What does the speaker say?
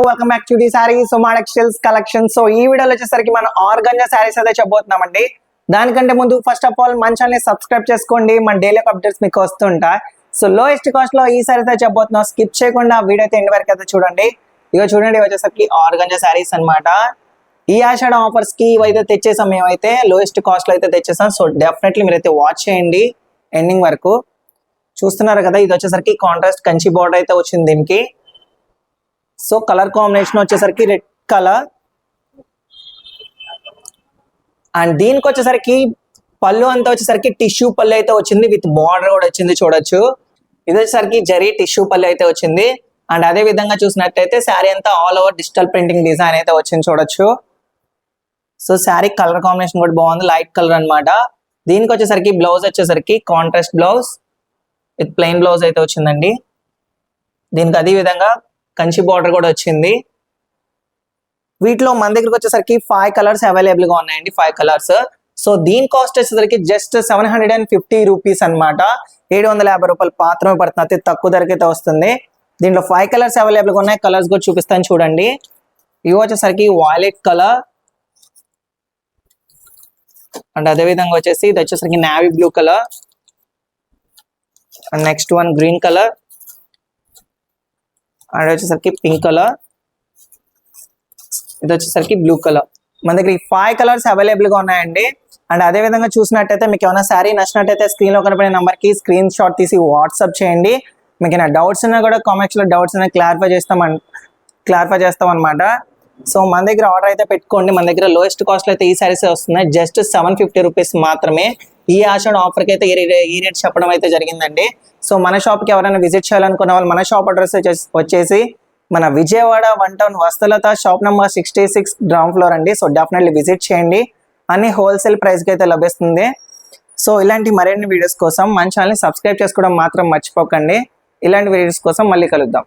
Welcome back to the saris textiles collection. So ఈ వీడియోలో వచ్చేసరికి మనం ఆర్గంజా సారీస్ అయితే చెప్పబోతున్నామండి. దానికంటే ముందు ఫస్ట్ ఆఫ్ ఆల్ మన ఛానల్ ని సబ్స్క్రైబ్ చేసుకోండి, మన డైలీ అప్డేట్స్ మీకు వస్తుంటాయి. సో లోయెస్ట్ కాస్ట్ లో ఈ సారీస్ అయితే చెప్పబోతున్నాం. స్కిప్ చేయకుండా వీడియో అయితే ఎండ్ వరకు అయితే చూడండి. ఇక చూడండి, వచ్చేసరికి ఆర్గంజా సారీస్ అన్నమాట. ఈ ఆషాఢం ఆఫర్స్ కి ఇవైతే తెచ్చేసాం, మేమైతే లోయెస్ట్ కాస్ట్ లో అయితే తెచ్చేసాం. సో డెఫినెట్లీ మీరైతే వాచ్ చేయండి ఎండింగ్ వరకు. చూస్తున్నారు కదా, ఇది వచ్చేసరికి కాంట్రాస్ట్ కంచి బోర్డర్ అయితే వచ్చింది దీనికి. సో కలర్ కాంబినేషన్ వచ్చేసరికి రెడ్ కలర్, అండ్ దీనికి వచ్చేసరికి పళ్ళు అంతా వచ్చేసరికి టిష్యూ పళ్ళు అయితే వచ్చింది, విత్ బార్డర్ కూడా వచ్చింది చూడొచ్చు. ఇది వచ్చేసరికి జరీ టిష్యూ పళ్ళు అయితే వచ్చింది. అండ్ అదే విధంగా చూసినట్టయితే శారీ అంతా all over digital printing design అయితే వచ్చింది చూడొచ్చు. సో శారీ కలర్ కాంబినేషన్ కూడా బాగుంది, లైట్ కలర్ అన్నమాట. దీనికి వచ్చేసరికి బ్లౌజ్ వచ్చేసరికి contrast blouse with plain blouse అయితే వచ్చిందండి. దీనికి అదే విధంగా కంచి బార్డర్ కూడా వచ్చింది. వీటిలో మన దగ్గరకు వచ్చేసరికి 5 కలర్స్ అవైలబుల్ గా ఉన్నాయండి, 5 కలర్స్. సో దీని కాస్ట్ వచ్చేసరికి జస్ట్ 750 రూపీస్ అనమాట. 750 రూపాయలు మాత్రమే పడుతుంది, అతి తక్కువ ధరకైతే వస్తుంది. దీంట్లో 5 కలర్స్ అవైలబుల్ గా ఉన్నాయి. కలర్స్ కూడా చూపిస్తాను చూడండి. ఇవి వచ్చేసరికి వాయిలెట్ కలర్, అండ్ అదే విధంగా వచ్చేసి ఇది వచ్చేసరికి navy blue colour, and next one green colour, and వచ్చేసరికి పింక్ కలర్, ఇది వచ్చేసరికి బ్లూ కలర్. మన దగ్గర ఈ 5 కలర్స్ అవైలబుల్ గా ఉన్నాయండి. అండ్ అదే విధంగా చూసినట్టయితే మీకు ఏమైనా శారీ నచ్చినట్టయితే స్క్రీన్ లో కనపడే నెంబర్ కి స్క్రీన్ షాట్ తీసి వాట్సాప్ చేయండి. మీకు ఏమైనా డౌట్స్ ఉన్నా కూడా కామెంట్స్ లో డౌట్స్ ఉన్నా క్లారిఫై చేస్తాం అనమాట. సో మన దగ్గర ఆర్డర్ అయితే పెట్టుకోండి. మన దగ్గర లోయెస్ట్ కాస్ట్ లో అయితే ఈ సారీస్ వస్తున్నాయి, జస్ట్ 750 రూపీస్ మాత్రమే. ఈ ఆషాఢ ఆఫర్ కి అయితే ఈ రేట్ చెప్పడం అయితే జరిగిందండి. సో మన షాప్ కి ఎవరైనా విజిట్ చేయాలనుకున్న వాళ్ళు మన షాప్ అడ్రస్ వచ్చేసి మన విజయవాడ 1 టౌన్ వస్తలత షాప్ నెంబర్ 66 గ్రౌండ్ ఫ్లోర్ అండి. సో డెఫినెట్లీ విజిట్ చేయండి, అన్ని హోల్సేల్ ప్రైస్ కి అయితే లభిస్తుంది. సో ఇలాంటి మరిన్ని వీడియోస్ కోసం మన ఛానల్ ని సబ్స్క్రైబ్ చేసుకోవడం మాత్రం మర్చిపోకండి. ఇలాంటి వీడియోస్ కోసం మళ్ళీ కలుద్దాం.